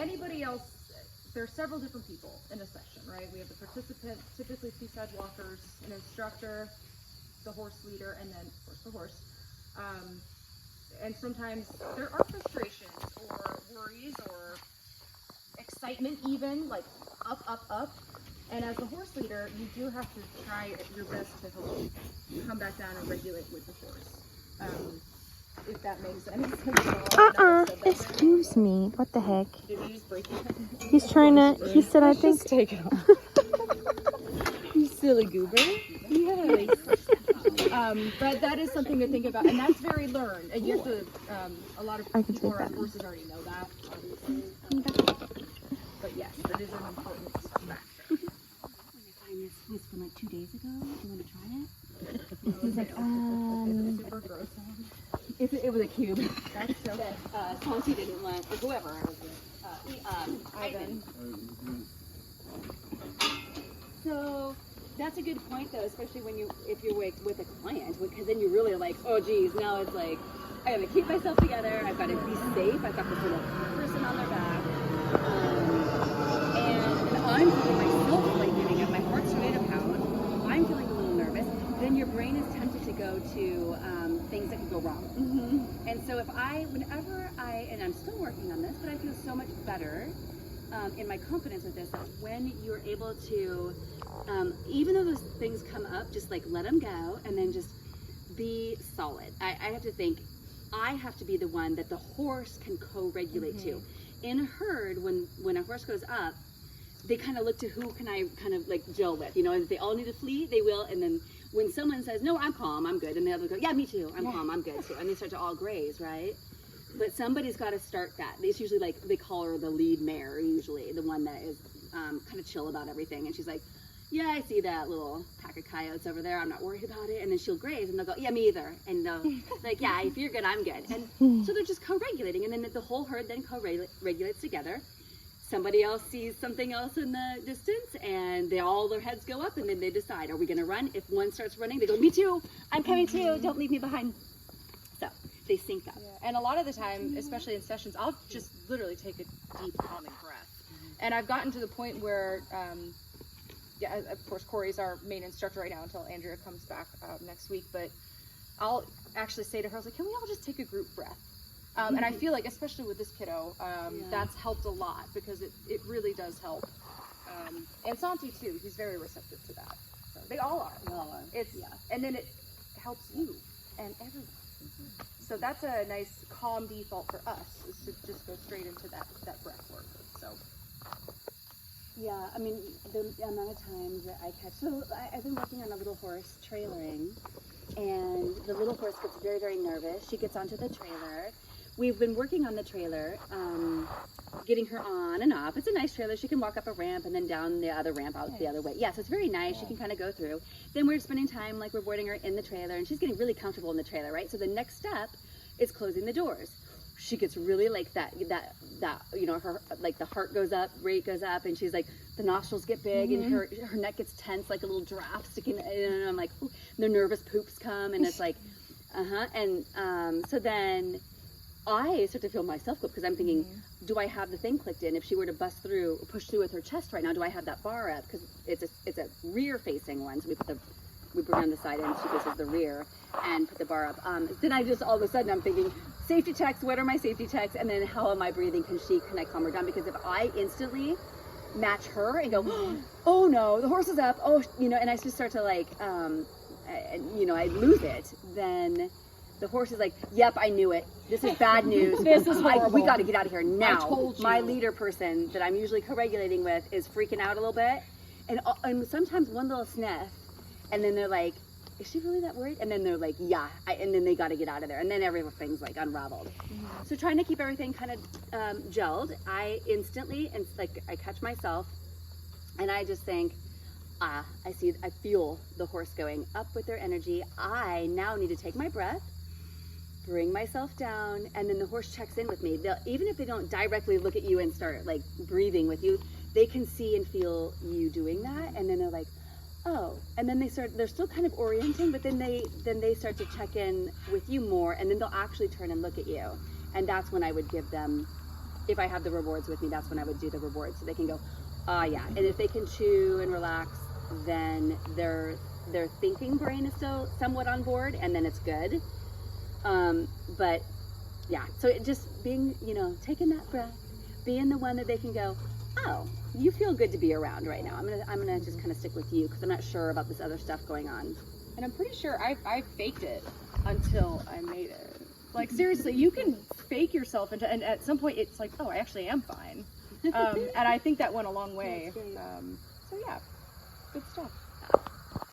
anybody else, there are several different people in a session, right? We have the participant, typically 2 side walkers, an instructor, the horse leader, and then of course the horse. And sometimes there are frustrations or worries or excitement even, like up. And as the horse leader, you do have to try your best to help come back down and regulate with the horse. If that makes any sense at all. Excuse me. What the heck? Did you just break it? He's trying to, he said, I think. Just take it off. You silly goober. Yes. But that is something to think about, and that's very learned. And you have to, a lot of people who are on horses already know that, obviously. But yes, that is an important factor. I find this was from like 2 days ago. Do you want to try it? He's like, Super gross one. It was a cube. That's so That Santi didn't want, or whoever. Ivan. So that's a good point, though, especially when if you're with a client, because then you're really like, oh geez, now it's like I gotta keep myself together. I've got to be safe. I've got this little person on their back, and I'm feeling myself like getting up. My heart's rate of pound. I'm feeling a little nervous. Then your brain is tempted to go to things that could go wrong. Mm-hmm. And so whenever and I'm still working on this, but I feel so much better in my confidence with this, that when you're able to, even though those things come up, just like let them go and then just be solid. I have to think, I have to be the one that the horse can co-regulate to. In a herd, when a horse goes up, they kind of look to who can I kind of like gel with, you know, and if they all need to flee, they will, and then when someone says, no, I'm calm, I'm good, and the other go, yeah, me too, I'm calm, I'm good too, and they start to all graze, right? But somebody's got to start that. It's usually like, they call her the lead mare, usually, the one that is kind of chill about everything, and she's like, yeah, I see that little pack of coyotes over there, I'm not worried about it, and then she'll graze, and they'll go, yeah, me either, and they'll, like, yeah, if you're good, I'm good, and so they're just co-regulating, and then the whole herd then co-regulates together. Somebody else sees something else in the distance, and all their heads go up, and then they decide, are we going to run? If one starts running, they go, me too, I'm coming too, don't leave me behind. So they sync up. Yeah. And a lot of the time, especially in sessions, I'll just literally take a deep, calming breath. And I've gotten to the point where, yeah, of course, Corey's our main instructor right now until Andrea comes back next week, but I'll actually say to her, I was like, can we all just take a group breath? And I feel like, especially with this kiddo, that's helped a lot because it really does help. And Santi too, he's very receptive to that. So they all are. They all are. And then it helps you and everyone. So that's a nice calm default for us, is to just go straight into that breath work. So. Yeah, I mean, the amount of times that I catch, so I've been working on a little horse trailering, and the little horse gets very, very nervous. She gets onto the trailer. We've been working on the trailer, getting her on and off. It's a nice trailer. She can walk up a ramp and then down the other ramp out the other way. Yeah, so it's very nice. She can kind of go through. Then we're spending time, like, we're boarding her in the trailer, and she's getting really comfortable in the trailer, right? So the next step is closing the doors. She gets really like that, you know, her, like, the heart goes up, rate goes up, and she's like, the nostrils get big, and her neck gets tense, like a little giraffe sticking, and I'm like, ooh, the nervous poops come, and it's like, and so then I start to feel myself go, because I'm thinking, do I have the thing clicked in? If she were to bust through, push through with her chest right now, do I have that bar up? Because it's a rear facing one, so we bring on the side end, she faces the rear, and put the bar up. Then I just, all of a sudden, I'm thinking, safety checks, what are my safety checks? And then how am I breathing? Can I calm her down? Because if I instantly match her and go, oh no, the horse is up, oh, you know, and I just start to like, you know, I lose it, then the horse is like, yep, I knew it. This is bad news. This is horrible. We got to get out of here now. I told you. My leader person that I'm usually co-regulating with is freaking out a little bit. And sometimes one little sniff, and then they're like, is she really that worried? And then they're like, yeah. And then they got to get out of there. And then everything's like unraveled. So trying to keep everything kind of gelled, I instantly, and like, I catch myself, and I just think, I feel the horse going up with their energy. I now need to take my breath, bring myself down, and then the horse checks in with me. Even if they don't directly look at you and start like breathing with you, they can see and feel you doing that, and then they're like, oh, and then they're still kind of orienting, but then they start to check in with you more, and then they'll actually turn and look at you. And that's when I would give them, if I have the rewards with me, that's when I would do the rewards, so they can go, yeah. And if they can chew and relax, then their thinking brain is still somewhat on board, and then it's good. But yeah, so it just being, you know, taking that breath, being the one that they can go, oh, you feel good to be around right now. I'm gonna just kind of stick with you because I'm not sure about this other stuff going on. And I'm pretty sure I faked it until I made it. Like seriously, you can fake yourself into, and at some point it's like, oh, I actually am fine. And I think that went a long way. So yeah, good stuff.